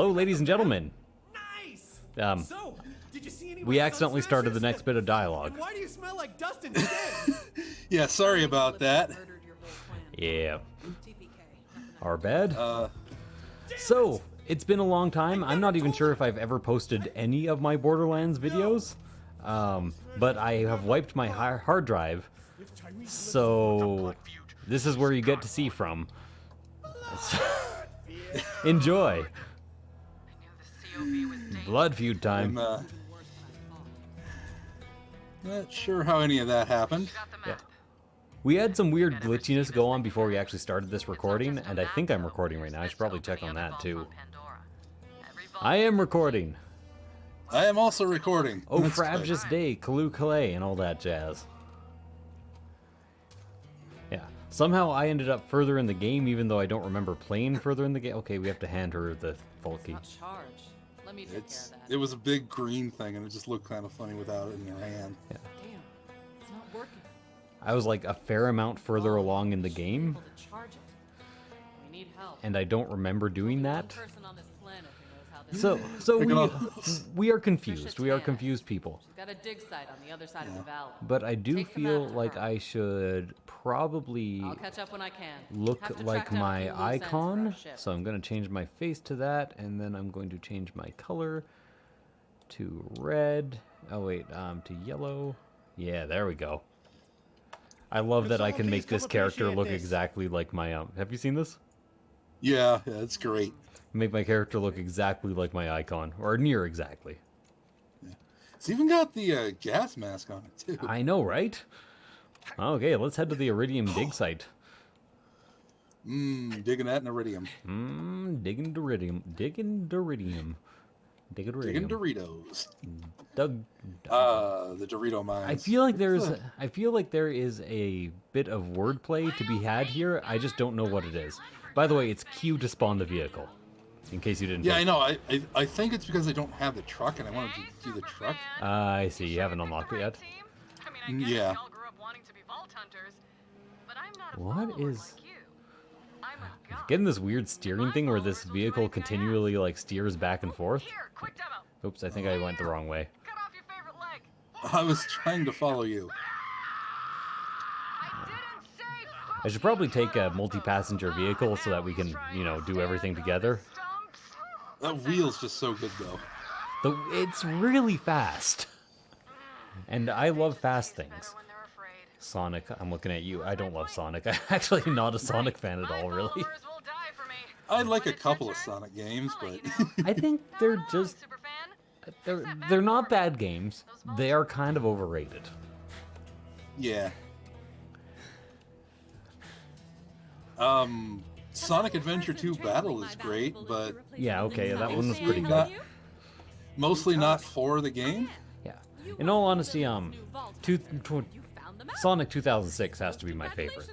Hello, ladies and gentlemen. Nice. Um, Did you see any we accidentally started the next bit of dialogue. Why do you smell like dust instead? Yeah, sorry about that. Yeah. Our bad. So, it's been a long time. I'm not even sure if I've ever posted any of my Borderlands videos. But I have wiped my hard drive. So, this is where you get to see from. Enjoy. Blood feud time. I'm not sure how any of that happened. Yeah. We had some weird glitchiness go on before we actually started this recording, and I think I'm recording right now. I should probably check on that too. I am recording. I am also recording. Oh, Frabjous Day, Kalu Kalay, and all that jazz. Yeah. Somehow I ended up further in the game, even though I don't remember playing further in the game. Okay, we have to hand her the Volky. Let me take care of that. It was a big green thing, and it just looked kind of funny without it in your hand. Yeah. Damn, it's not working. I was like a fair amount further along in the game, We need help. and I don't remember doing that. Person on this planet who knows how this So we are confused. We are confused people. She's got a dig site on the other side of the valley. But I do Take the feel map to like her. I should probably I'll catch up when I can. look Have to like track down a my few loose ends for our icon. ship. So I'm going to change my face to that, and then I'm going to change my color to red. Oh wait, to yellow. Yeah, there we go. I love that I can make this character look exactly like my have you seen this? Yeah, it's great. Make my character look exactly like my icon, or near exactly. Yeah. It's even got the gas mask on it too. I know, right? Okay, let's head to the Iridium dig site. Digging that in iridium. Digging Doridium. Digging Doridium. Digging Digging Doridium. Doritos. Doug. The Dorito mines. I feel like there is a bit of wordplay to be had here. I just don't know what it is. By the way, it's Q to spawn the vehicle. In case you didn't. Yeah, I know. I think it's because I don't have the truck, and I wanted to do the truck. I see. You haven't unlocked it yet. Yeah. What is? Getting this weird steering thing where this vehicle continually like steers back and forth. Oops, I think I went the wrong way. I was trying to follow you. I should probably take a multi-passenger vehicle so that we can, you know, do everything together. That wheel's just so good, though. It's really fast. And I love fast things. Sonic, I'm looking at you. I don't love Sonic. I'm actually not a Sonic fan at all, really. I like a couple of Sonic games, but... I think they're just... They're not bad games. They are kind of overrated. Yeah. Sonic Adventure 2 Battle is great, but... Yeah, okay, that one was pretty good. Mostly not for the game? Yeah. In all honesty, Sonic 2006 has to be my favorite.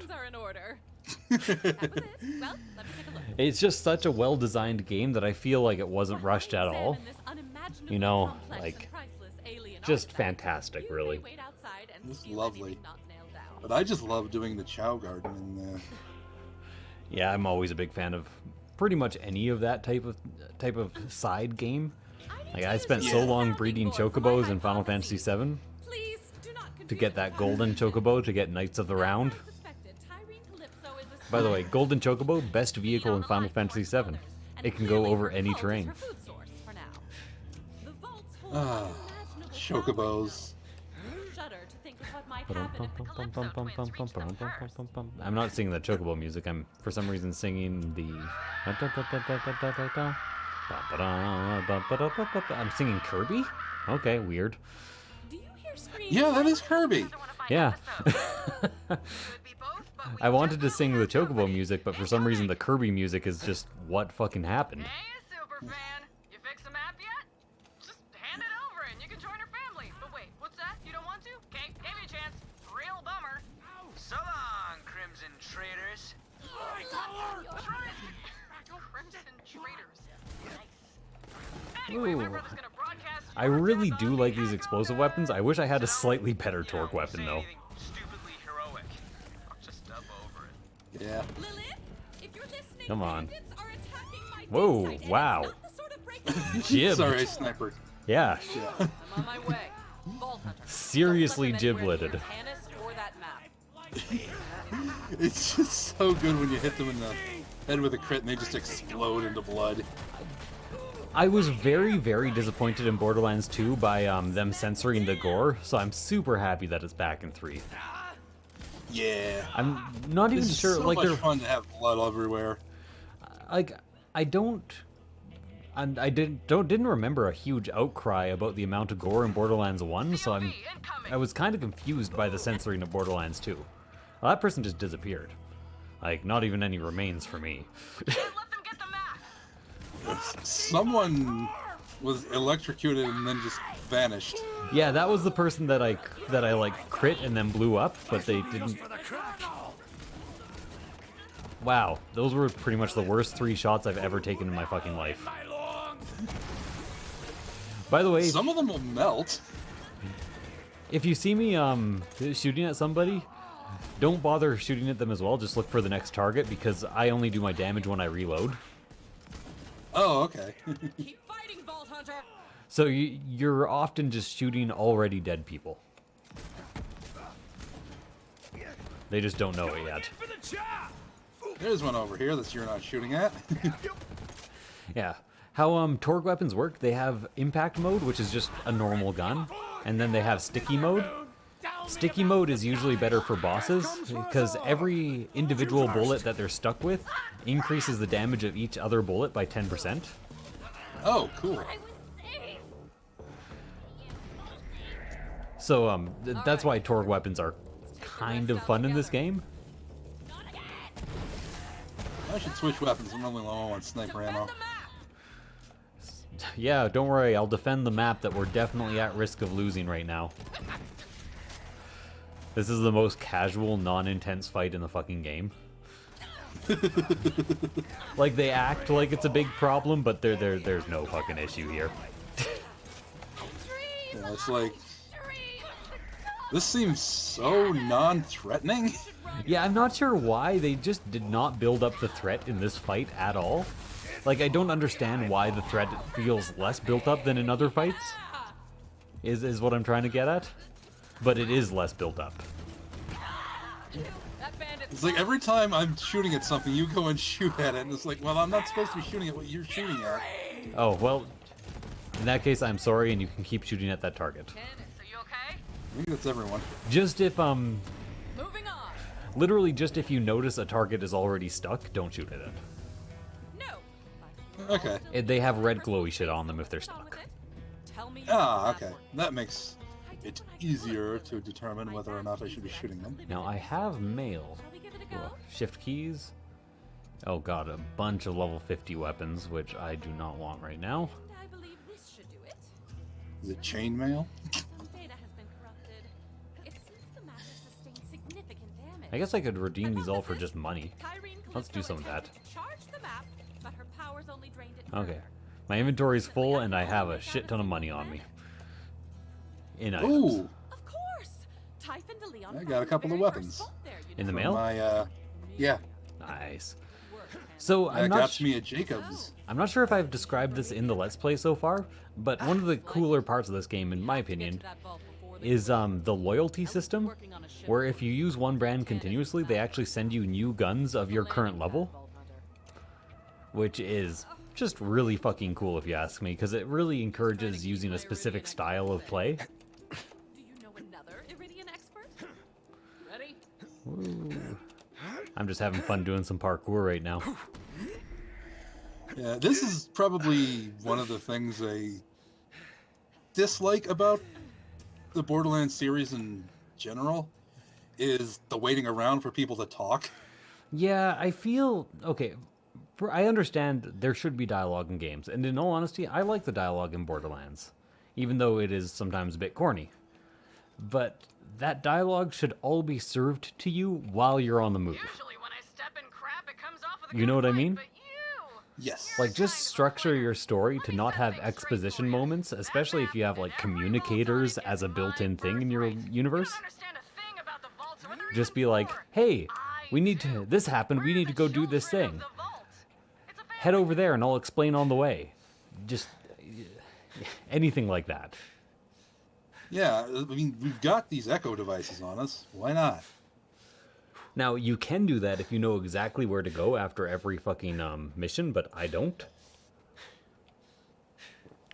It's just such a well-designed game that I feel like it wasn't rushed at all. You know, like, just fantastic, really. It's lovely. But I just love doing the Chow Garden in there. Yeah, I'm always a big fan of pretty much any of that type of side game. Like, I spent so long breeding chocobos in Final Fantasy VII to get that golden chocobo to get Knights of the Round. By the way, golden chocobo, best vehicle in Final Fantasy VII. It can go over any terrain. Chocobos. I'm not singing the chocobo music. I'm for some reason singing the. I'm singing Kirby. Okay, weird. Yeah, that is Kirby. Yeah. I wanted to sing the chocobo music, but for some reason the Kirby music is just what fucking happened. Hey, superfan, you fix the map yet? Just hand it over and you can join our family. But wait, what's that? You don't want to? Okay, gave you a chance. Real bummer. So long, Crimson Traitors. Crimson Traitors. Nice. Anyway, my brother's gonna broadcast. I really do like these explosive weapons. I wish I had a slightly better torque weapon, though. Stupidly heroic. I'll just step over it. Yeah. Come on. Whoa, wow. Jibbed. Sorry, sniper. Yeah. I'm on my way. Vault Hunter. Seriously Don't let them anywhere gibleted. near Tannis or that map. It's just so good when you hit them in the head with a crit and they just explode into blood. I was very, very disappointed in Borderlands 2 by them censoring the gore, so I'm super happy that it's back in 3. Yeah. I'm not even It's sure, so like, much they're fun to have blood everywhere. like, I didn't remember a huge outcry about the amount of gore in Borderlands 1, so I was kind of confused by the censoring of Borderlands 2. Well, that person just disappeared. Like, not even any remains for me. Let them get the map. Someone was electrocuted and then just vanished. Yeah, that was the person that I like crit and then blew up, but they didn't. Wow, those were pretty much the worst 3 shots I've ever taken in my fucking life. By the way, Some of them will melt. if you see me shooting at somebody, don't bother shooting at them as well. Just look for the next target because I only do my damage when I reload. Oh, okay. Keep fighting, Vault Hunter. So you're often just shooting already dead people. They just don't know it yet. There's one over here that you're not shooting at. Yeah. How Torgue weapons work, they have impact mode, which is just a normal gun, and then they have sticky mode. Sticky mode is usually better for bosses, because every individual bullet that they're stuck with increases the damage of each other bullet by 10%. Oh, cool. So that's why Torgue weapons are kind of fun in this game. I should switch weapons. I'm only low on sniper ammo. Yeah, don't worry, I'll defend the map that we're definitely at risk of losing right now. This is the most casual, non-intense fight in the fucking game. Like, they act like it's a big problem, but there's no fucking issue here. Yeah, it's like... This seems so non-threatening. Yeah, I'm not sure why they just did not build up the threat in this fight at all. Like, I don't understand why the threat feels less built up than in other fights, is what I'm trying to get at. But it is less built up. It's like every time I'm shooting at something, you go and shoot at it, and it's like, well, I'm not supposed to be shooting at what you're shooting at. Oh, well, in that case, I'm sorry, and you can keep shooting at that target. Tannis, are you okay? I think that's everyone. Just if, Moving on. literally just if you notice a target is already stuck, don't shoot at it. No. Okay. They have red glowy shit on them if they're stuck. Tell me. Ah, okay. That makes it easier to determine whether or not I should be shooting them. Now, I have mail. Shall we give it a go? Ugh, shift keys. Oh god, a bunch of level 50 weapons, which I do not want right now. I believe this should do it. Is it chainmail? Some data has been corrupted. It seems the map has sustained significant damage. I guess I could redeem these all for just money. Kyrene Let's do some of that. attempted to charge the map, but her powers only drained it Okay. further. My inventory's full and I have a shit ton of money on me. In items. Ooh! Of course. Typhon de Leon I got a couple of weapons. In the For mail? my, yeah. Nice. So That I'm got not me at Jacob's. I'm not sure if I've described this in the Let's Play so far, but one of the cooler parts of this game, in my opinion, is the loyalty system, where if you use one brand continuously, they actually send you new guns of your current level, which is just really fucking cool if you ask me, because it really encourages using a specific style of play. Do you know another Iridian expert? Ready? Ooh. I'm just having fun doing some parkour right now. Yeah, this is probably one of the things I dislike about the Borderlands series in general, is the waiting around for people to talk. Yeah, I feel... Okay, I understand there should be dialogue in games, and in all honesty, I like the dialogue in Borderlands, even though it is sometimes a bit corny. But that dialogue should all be served to you while you're on the move. Usually when I step in crap, it comes off with a You know good what I fight, mean? but you... Yes. Like, just structure your story to not have exposition moments, especially if you have, like, communicators as a built-in thing in your universe. Just be like, hey, we need to... This happened, we need to go do this thing. Head over there and I'll explain on the way. just anything like that. Yeah, I mean, we've got these echo devices on us. Why not? Now, you can do that if you know exactly where to go after every fucking mission, but I don't.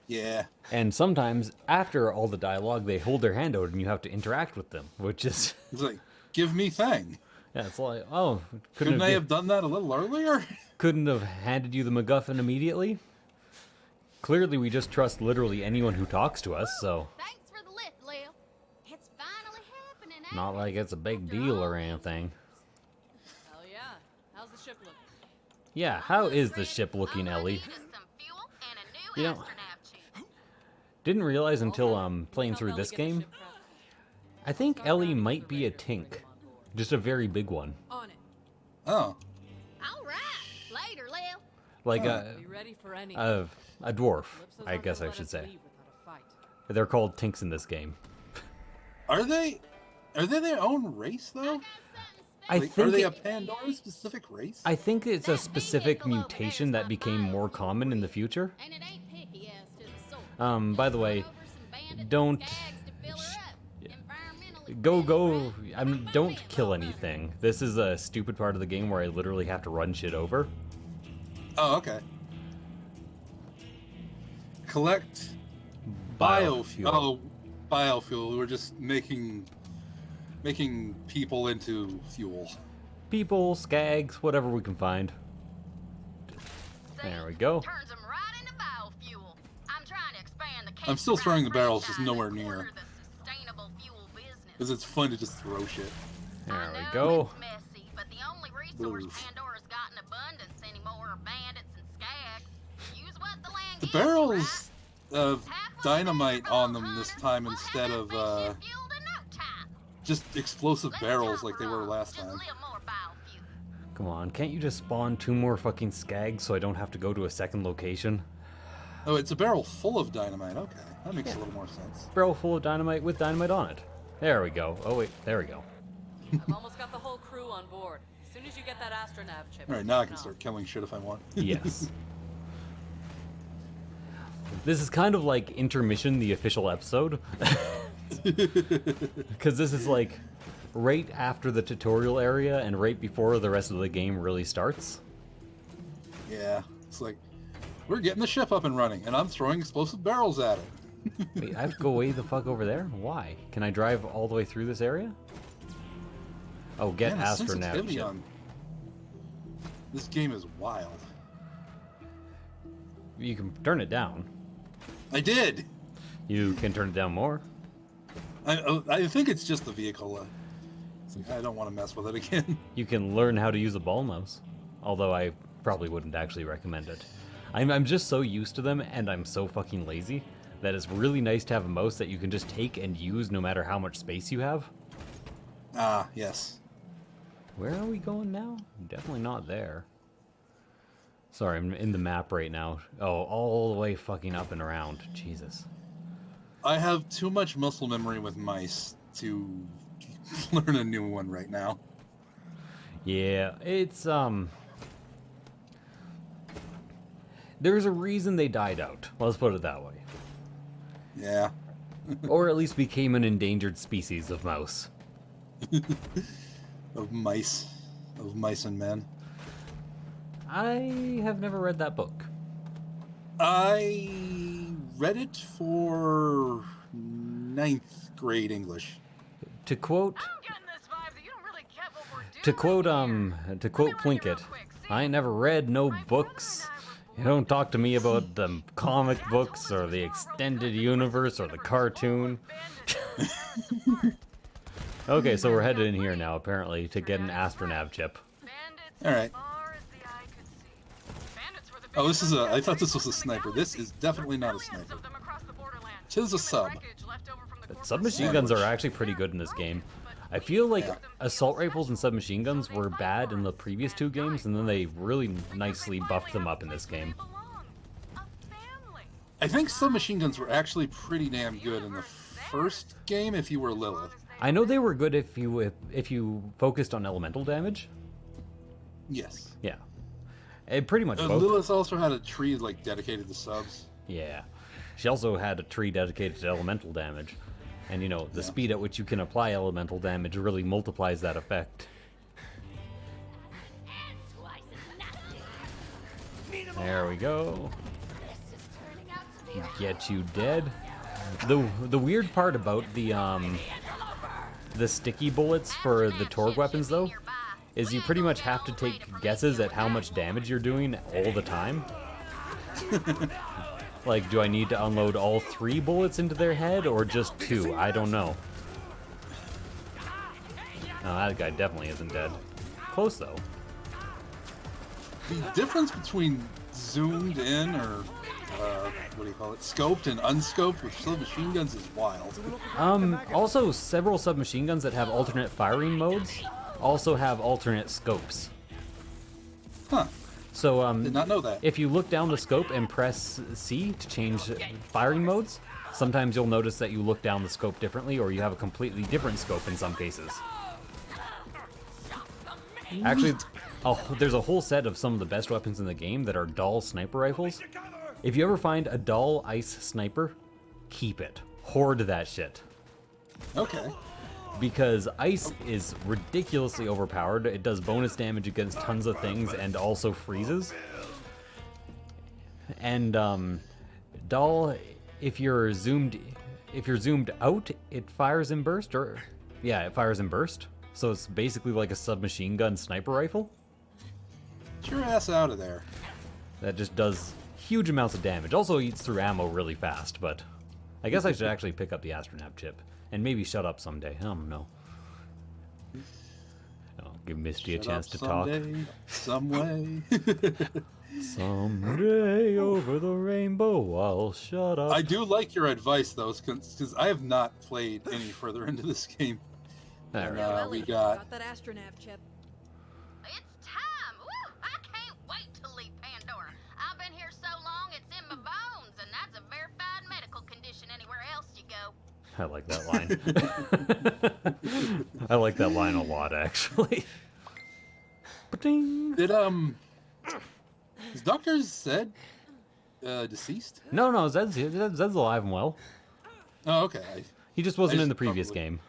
Yeah. And sometimes, after all the dialogue, they hold their hand out and you have to interact with them, which is... It's like, give me thing. Yeah, it's like, oh, Couldn't I have done that a little earlier? couldn't have handed you the MacGuffin immediately? Clearly, we just trust literally anyone who talks to us, so... Thanks for the lift, Lil. It's finally happening. ain't Not it? like it's a big deal or anything. Hell yeah. How's the ship looking? Yeah, how is the ship looking, Ellie? Needed some fuel and a new You know, astronav chip. didn't realize until playing Help through Ellie this get the game. ship prepped. I think Ellie might be a Tink. Just a very big one. On it. Oh. All right. Later, Lil. Like Be ready for any. a dwarf, Ellipses I aren't guess gonna I let should us say. leave without a fight. They're called Tinks in this game. Are they their own race, though? I Like, are think they a it- Pandora-specific race? I think it's a specific mutation that became more common in the future. And it ain't picky as to the sort. By the way, Over some bandits don't- and skags to fill her up. Environmentally Go! friendly. Don't kill anything. This is a stupid part of the game where I literally have to run shit over. Oh, okay. Collect biofuel. Oh, biofuel. We're just making people into fuel. People, skags, whatever we can find. There we go. Turns them right into biofuel. I'm trying to expand the I'm still throwing the barrels, just franchise nowhere and near. corner the sustainable fuel business. Because it's fun to just throw shit. There I we know go. It's messy, but the only resource Oof. Pandora's got in abundance anymore are bandits and skags. Use what the land The gives you, barrels right? of Have fun dynamite there, on gold them this hunter. time We'll instead have of that spaceship fueled in no time. just explosive Let the barrels like they chopper were roll. last Just time. live more biofuel. Come on, can't you just spawn 2 more fucking skags so I don't have to go to a second location? Oh, it's a barrel full of dynamite. Okay, that makes a little more sense. Barrel full of dynamite with dynamite on it. There we go. Oh wait, there we go. I've almost got the whole crew on board. As soon as you get that astronav chip. All right, now I can start killing shit if I want. Yes. This is kind of like Intermission, the official episode. Because this is like right after the tutorial area and right before the rest of the game really starts. Yeah, it's like we're getting the ship up and running, and I'm throwing explosive barrels at it. Wait, I have to go way the fuck over there? Why? Can I drive all the way through this area? Oh, get Man, the astronav sensitivity chip. on this game is wild. You can turn it down. I did. You can turn it down more. I think it's just the vehicle. It's like, I don't want to mess with it again. You can learn how to use a ball mouse. Although I probably wouldn't actually recommend it. I'm just so used to them, and I'm so fucking lazy, that it's really nice to have a mouse that you can just take and use no matter how much space you have. Ah, yes. Where are we going now? Definitely not there. Sorry, I'm in the map right now. Oh, all the way fucking up and around. Jesus. I have too much muscle memory with mice to learn a new one right now. Yeah, it's, there's a reason they died out. Let's put it that way. Yeah. Or at least became an endangered species of mouse. Of mice. Of mice and men. I have never read that book. I read it for 9th grade English. To quote, I'm getting this vibe that you don't really get what we're doing to quote, here. to quote Let me run you real Plinkett, quick. See, I ain't never read no my brother books. and I were You born don't talk to me about the comic Dad books told us or the we extended all universe or the cartoon. Okay, so we're headed in here now, apparently, to get an astronav chip. All right. Oh, this is a. I thought this was a sniper. This is definitely not a sniper. Tis a sub. But submachine guns are actually pretty good in this game. I feel like Yeah. assault rifles and submachine guns were bad in the previous 2 games, and then they really nicely buffed them up in this game. I think submachine guns were actually pretty damn good in the first game if you were Lilith. I know they were good if you focused on elemental damage. Yes. Yeah. Pretty much both. Lilith also had a tree like dedicated to subs. Yeah. She also had a tree dedicated to elemental damage. And, you know, the speed at which you can apply elemental damage really multiplies that effect. There we go. Get you dead. The weird part about the sticky bullets for the Torg weapons, though, is you pretty much have to take guesses at how much damage you're doing all the time. Like, do I need to unload all 3 bullets into their head, or just 2? I don't know. No, that guy definitely isn't dead. Close, though. The difference between zoomed in, or what do you call it, scoped and unscoped with submachine guns is wild. Also, several submachine guns that have alternate firing modes also have alternate scopes. Huh. So, Did not know that. if you look down the scope and press C to change firing modes, sometimes you'll notice that you look down the scope differently, or you have a completely different scope in some cases. Actually, there's a whole set of some of the best weapons in the game that are dull sniper rifles. If you ever find a dull ice sniper, keep it. Hoard that shit. Okay. Because ice is ridiculously overpowered. It does bonus damage against tons of things and also freezes. And dull, if you're zoomed out, it fires in burst, or yeah, it fires in burst. So it's basically like a submachine gun sniper rifle Get your ass out of there. that just does huge amounts of damage. Also eats through ammo really fast, but I guess I should actually pick up the astronav chip. And maybe shut up someday. I don't know. I'll give Mysti a chance to talk. Some way. Someday over the rainbow, I'll shut up. I do like your advice, though, because I have not played any further into this game. Alright. We got... that astronav chip. It's time! Woo! I can't wait to leave Pandora. I've been here so long, it's in my bones, and that's a verified medical condition anywhere else you go. I like that line. I like that line a lot, actually. Ba-ding. Did, is Dr. Zed, deceased? No, Zed's alive and well. Oh, okay. He just wasn't I in the just previous probably- game.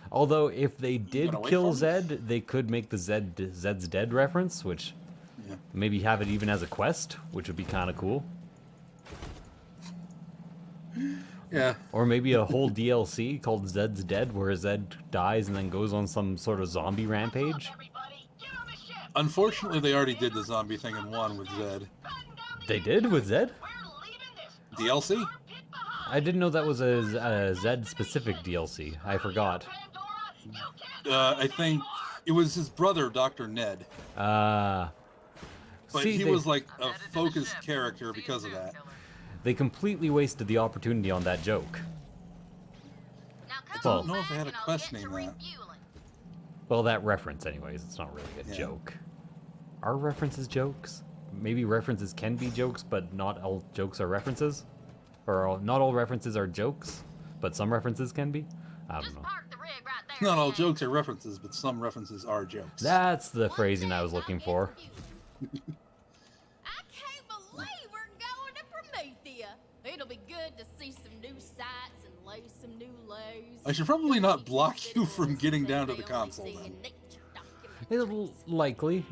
Although, if they did Gonna wait kill for him? Zed, they could make the Zed's dead reference, which Yeah. maybe have it even as a quest, which would be kind of cool. Yeah. Or maybe a whole DLC called Zed's Dead, where Zed dies and then goes on some sort of zombie rampage. Unfortunately, they already did the zombie thing in 1 with Zed. They did with Zed? DLC? I didn't know that was a Zed-specific DLC. I forgot. I think it was his brother, Dr. Ned. But But he was like a focused character because of that. They completely wasted the opportunity on that joke. I don't know if they had a quest named that. Well, that reference anyways, it's not really a Yeah. joke. Are references jokes? Maybe references can be jokes, but not all jokes are references? Or not all references are jokes, but some references can be? I don't know. Not all jokes are references, but some references are jokes. That's the phrasing I was looking for. I can't believe we're going to Promethea. It'll be good to see some new sights and lay some new lows. I should probably not block you from getting down to the console then. Likely.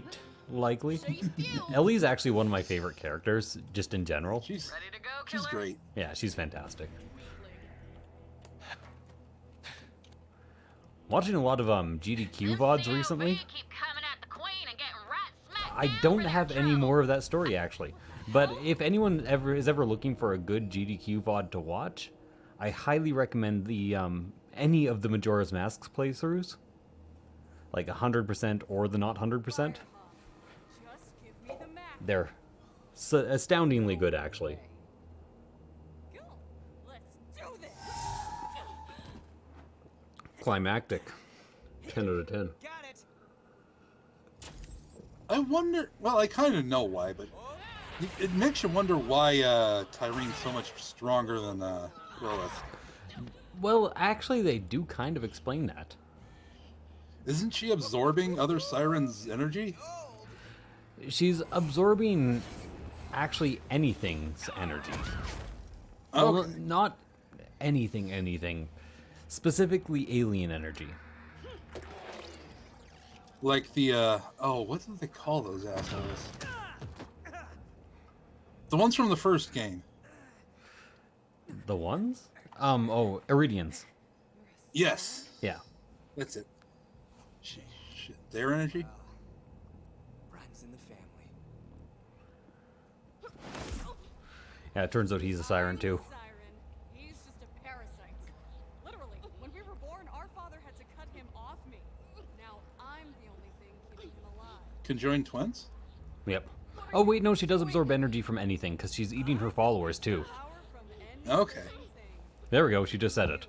Ellie's actually one of my favorite characters, just in general. She's Ready to go, she's killer? great. Yeah, she's fantastic. Watching a lot of GDQ VODs recently. I don't have any more of that story, actually. But if anyone is ever looking for a good GDQ VOD to watch, I highly recommend the any of the Majora's Mask's playthroughs. Like 100% or the not 100%. They're astoundingly good, actually. Climactic. 10 out of 10. I wonder. Well, I kind of know why, but it makes you wonder why Tyrene's so much stronger than Lilith. Well, actually, they do kind of explain that. Isn't she absorbing other sirens' energy? She's absorbing actually anything's energy. Well, Okay. not anything. Specifically alien energy. Like the, oh, what do they call those assholes? The ones from the first game. The ones? Oh, Iridians. Yes. Yeah. That's it. Their energy? Runs in the family. Yeah, it turns out he's a siren too. Siren. He's just a parasite. Literally, when we were born, our father had to cut him off me. Now I'm the only thing keeping him alive. Conjoined twins? Yep. Oh wait, no, she does absorb energy from anything because she's eating her followers too. Power from any Okay. thing. There we go, she just said it.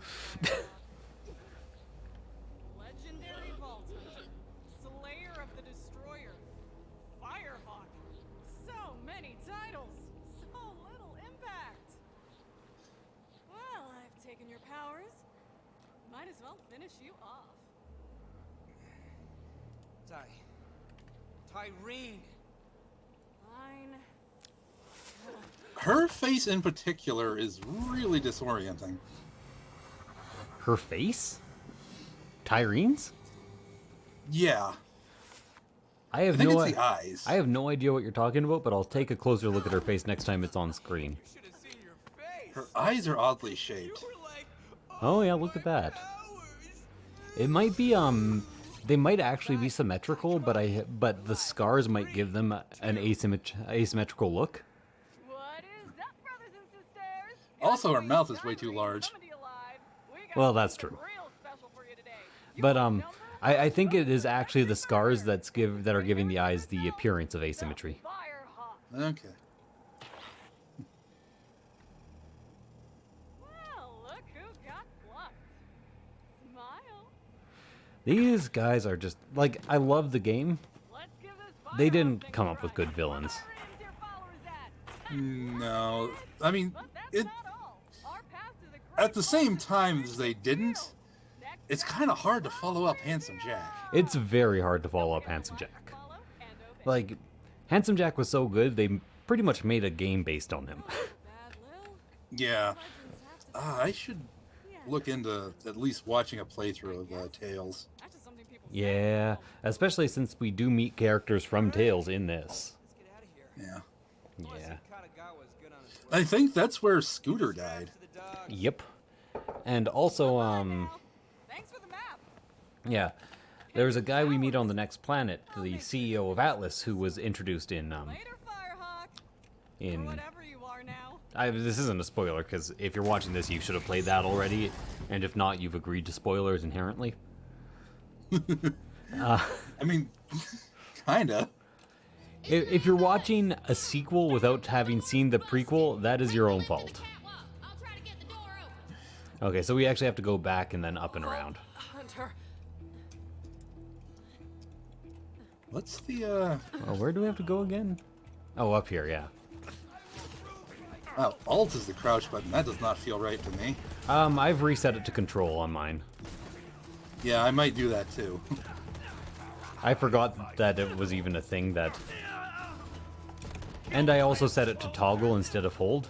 Legendary Vault Hunter. Slayer of the Destroyer. Firehawk. So many titles. So little impact. Well, I've taken your powers. Might as well finish you off. Tyreen. Fine. Her face in particular is really disorienting. Her face? Tyrene's? Yeah. I I have think no it's the eyes. I have no idea what you're talking about, but I'll take a closer look at her face next time it's on screen. Should have seen your face. Her eyes are oddly shaped. You were like, Oh yeah, look at that. hours. It might be they might actually be symmetrical, but the scars might give them an asymmetrical look. What is up, brothers and sisters? Also, her mouth is way too large. Coming to you live. We got Well, that's something true. real special for you today. You But want a number? I think it is actually the scars that are giving the eyes the appearance of asymmetry. Firehawk. Okay. Well, look who got plucked. Smile. These guys are just like, I love the game. Let's give this They Firehawk didn't thing come a up with try. good villains. Where are your followers at? No. I mean, But that's it not all. Our path to the at the great same Vault time is as they didn't, next it's kind of hard to follow up Handsome Jack. It's very hard to follow up Handsome Jack. follow and obey. Like, Handsome Jack was so good, they pretty much made a game based on him. Bad Lil. Yeah. Legends have to I should look into at least watching a playthrough of Tales. That's just something people say. Yeah, especially since we do meet characters from Tales in this. Let's get out of here. Yeah. Yeah. Katagawa's good on his word. I think that's where Scooter died. To the dog. Yep. And also, Thanks for the map. yeah, there's a guy we meet on the next planet, the CEO of Atlas, who was introduced in Later, Firehawk. Or in. whatever you are now. This isn't a spoiler because if you're watching this, you should have played that already, and if not, you've agreed to spoilers inherently. I mean, kinda. If you're watching a sequel without having seen the prequel, that is your own fault. I'll try to get the door open. Okay, so we actually have to go back and then up and around. Hunter. What's the Oh, where do we have to go again? Oh, up here, yeah. oh, Alt is the crouch button. That does not feel right to me. I've reset it to control on mine. Yeah, I might do that too. I forgot that it was even a thing that... And I also set it to toggle instead of hold.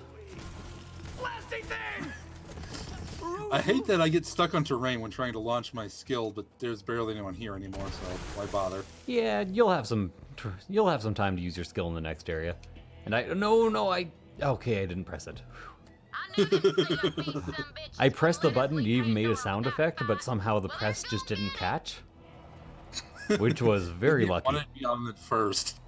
I hate that I get stuck on terrain when trying to launch my skill, but there's barely anyone here anymore, so why bother? Yeah, you'll have some time to use your skill in the next area. And okay, I didn't press it. I knew this was gonna be some bitch. I pressed the button, it even made a sound effect, but somehow the press just didn't catch. Which was very I lucky. wanted to be on it first.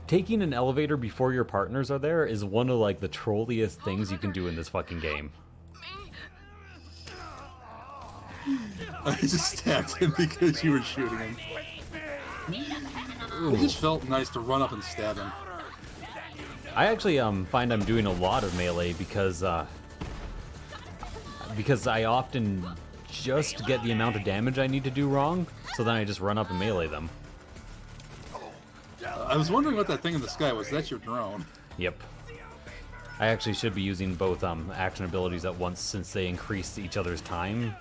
Taking an elevator before your partners are there is one of like the trolliest things you can do in this fucking game. I just stabbed him because you were shooting him. It just felt nice to run up and stab him. I actually find I'm doing a lot of melee because I often just get the amount of damage I need to do wrong, so then I just run up and melee them. I was wondering what that thing in the sky was. That's your drone. Yep. I actually should be using both action abilities at once since they increase each other's time.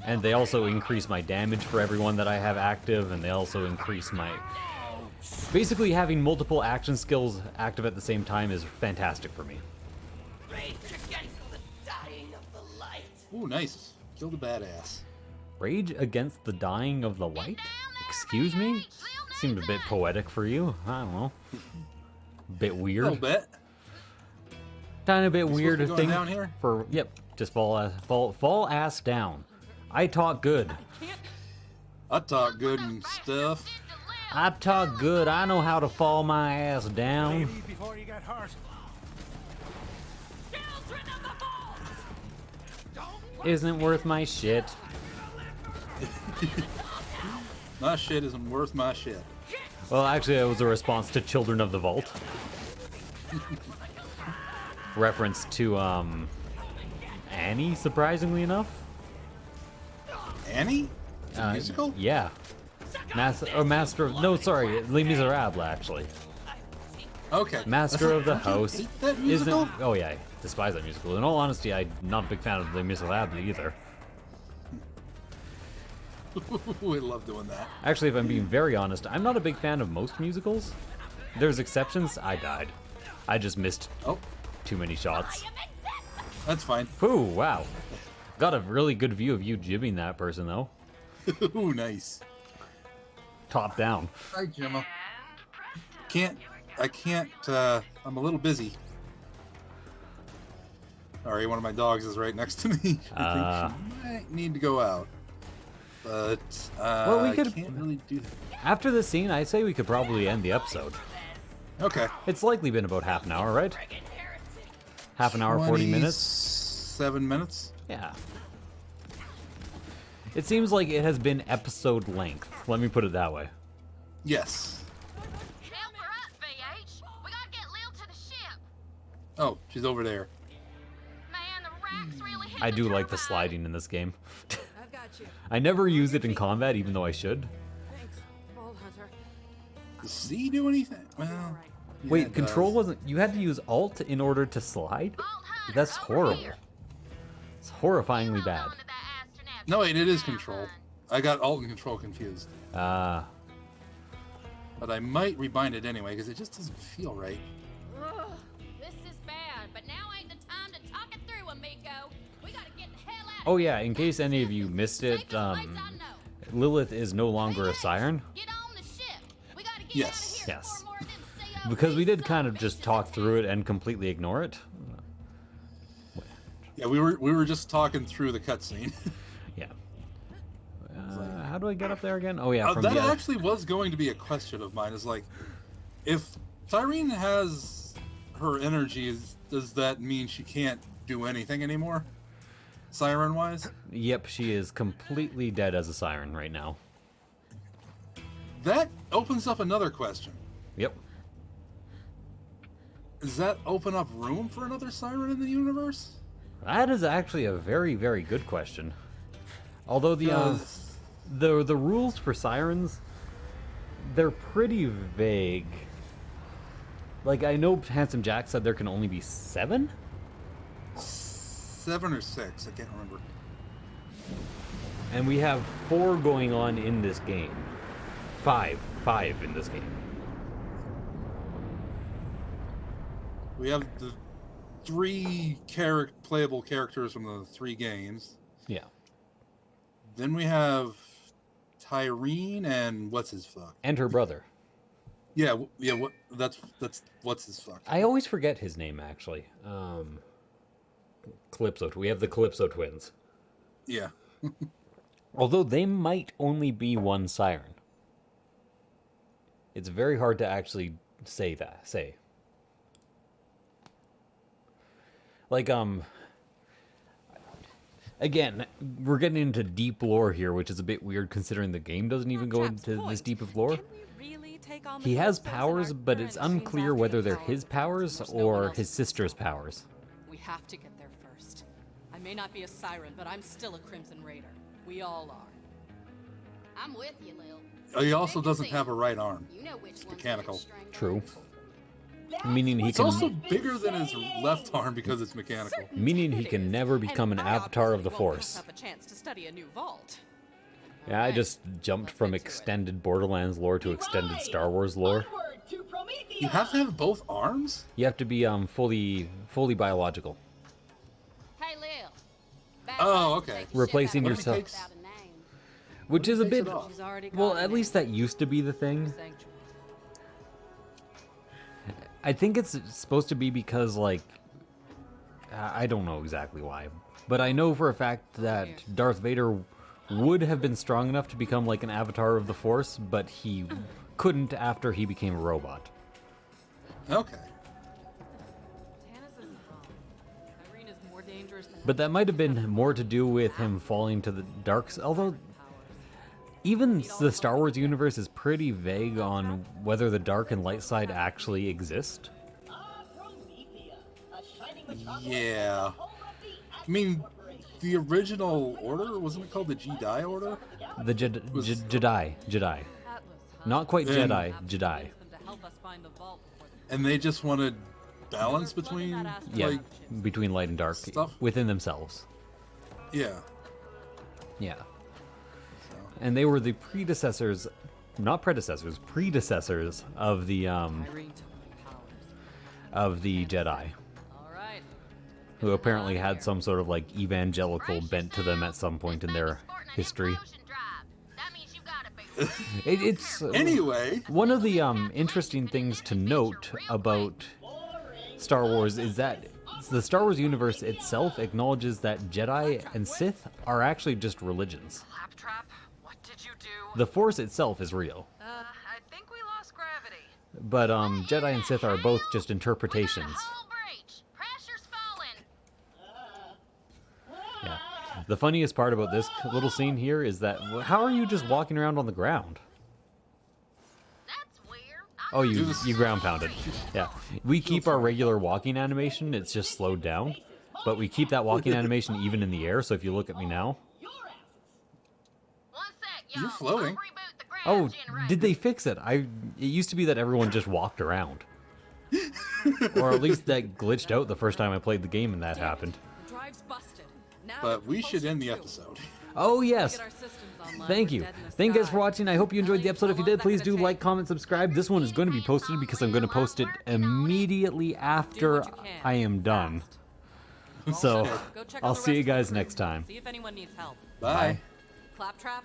And they also increase my damage for everyone that I have active, and they also increase my... Basically, having multiple action skills active at the same time is fantastic for me. Ooh, nice. Kill the badass. Rage against the dying of the light? Excuse me? Seemed a bit poetic for you. I don't know. Bit A weird. little bit. Tiny bit You weird supposed to be going thing down here? for... Yep, just fall ass down. I talk good. I talk good and stuff. I talk good. I know how to fall my ass down. Before you get hurt. Isn't worth my shit. My shit isn't worth my shit. Well, actually, it was a response to Children of the Vault. Reference to, Annie, surprisingly enough. Annie? It's a musical? Yeah. Master of... No, sorry, Les Miserables, actually. Okay. Master of the House. Hate that musical? Isn't... Oh, yeah, I despise that musical. In all honesty, I'm not a big fan of Les Miserables either. We love doing that. Actually, if I'm being very honest, I'm not a big fan of most musicals. There's exceptions. I died. I just missed Oh, too many shots. that's fine. Ooh, wow. Got a really good view of you jibbing that person, though. Ooh, nice. Top down. Hi, Gemma. I can't, I'm a little busy. Sorry, one of my dogs is right next to me. I think she might need to go out. But, Well, we I could- can't really do that. After this scene, I say we could probably end the episode. Okay. It's likely been about half an hour, right? Half an hour, 40 minutes? 7 minutes? Yeah. It seems like it has been episode length. Let me put it that way. Yes. Help her up, VH. We gotta get Lil to the ship. Oh, she's over there. Man, the racks really hit I do like the turbine. sliding in this game. I've got you. I never use it in combat, even though I should. Thanks, Ball Hunter. Does C do anything? Well, yeah, Wait, it control does. wasn't... You had to use alt in order to slide? Vault Hunter, That's over horrible. here. It's horrifyingly Hold bad. on to that astronaut No, wait, it is now, control. hun. I got alt and control confused. Ah. But I might rebind it anyway, because it just doesn't feel right. Ugh, this is bad, but now ain't the time to talk it through, amigo. We gotta get the hell out of Oh here. yeah, in case any of you missed Take it, us place I know. Lilith is no longer a siren. Get on the ship. We gotta get Yes. out of here Yes. before more of them COV Because we did kind of son just bitches talk attack. through it and completely ignore it. Yeah, we were just talking through the cutscene. Yeah. How do I get up there again? Oh yeah, from That the other... actually was going to be a question of mine. Is like, if Cyrene has her energy, does that mean she can't do anything anymore? Siren-wise? Yep, she is completely dead as a siren right now. That opens up another question. Yep. Does that open up room for another siren in the universe? That is actually a very, very good question. Although the 'Cause- the rules for sirens, they're pretty vague. Like, I know Handsome Jack said there can only be 7? 7 or 6, I can't remember. And we have 4 going on in this game. 5 in this game. We have the 3 playable characters from the 3 games. Yeah. Then we have Tyrene and what's his fuck? And her brother. Yeah, that's what's his fuck? I always forget his name, actually. Calypso. We have the Calypso twins. Yeah. Although they might only be one siren. It's very hard to actually say. Like, again, we're getting into deep lore here, which is a bit weird considering the game doesn't even go Chap's into this point. deep of lore. Can we really take on the He has Calypsos and powers, our but it's current unclear machines whether after they're the his power? powers There's no one or else his to sister's control. powers. We have to get there first. I may not be a siren, but I'm still a Crimson Raider. We all are. I'm with you, Lil. He also doesn't have a right arm. You know which one's mechanical. very strange. True. Meaning he It's can, also bigger than his left arm because it's mechanical. meaning he can never become an And I avatar of the obviously won't Force. Have a chance to study a new vault. Yeah, I just jumped from extended Borderlands lore to extended Star Wars lore. You have to have both arms? You have to be fully biological. Hey, Lil. Oh, okay. Replacing What if yourself, he takes- which is a takes it bit. off? He's already got Well, a at least name. that used to be the thing. Sanctuary. I think it's supposed to be because, like, I don't know exactly why, but I know for a fact that Darth Vader would have been strong enough to become like an avatar of the Force, but he couldn't after he became a robot. Okay. Tannis isn't wrong. Irene is more dangerous than But that might have been more to do with him falling to the dark side. Although, even the Star Wars universe is pretty vague on whether the dark and light side actually exist. Yeah. I mean, the original order, wasn't it called the Jedi Order? The Jedi. Atlas, huh? Not quite And- Jedi, Jedi. Convince them to help us find the vault before the And they just wanted balance between, Yeah, like, between light and dark Stuff. within themselves. yeah. Yeah. So, And they were the predecessors, not predecessors, predecessors of the Irene took my powers. Jedi, All right. who apparently had some sort of like evangelical bent to them at some point in their history. It's anyway, one of the interesting things to note about Star Wars is that the Star Wars universe itself acknowledges that Jedi and Sith are actually just religions. Claptrap, what did you do? The Force itself is real, I think we lost gravity. but Jedi and Sith are both just interpretations. Yeah. The funniest part about this little scene here is that how are you just walking around on the ground? Oh, you ground pounded. Yeah. We keep our regular walking animation, it's just slowed down. But we keep that walking animation even in the air, so if you look at me now. You're floating. Oh, did they fix it? It used to be that everyone just walked around. Or at least that glitched out the first time I played the game and that happened. The drive's busted. Now but we should end the propulsion too. episode. Oh, yes. Get our systems online. Thank We're you. dead in the Thank you guys sky. for watching. I hope you enjoyed the episode. If you How long did, is please that do gonna like, take? comment, subscribe. This one is going to be posted because I'm going to post it immediately after Do what you can. I am done. Fast. So, Go check I'll on the see you rest of the guys crew. next time. See if anyone needs help. Bye. Bye. Claptrap,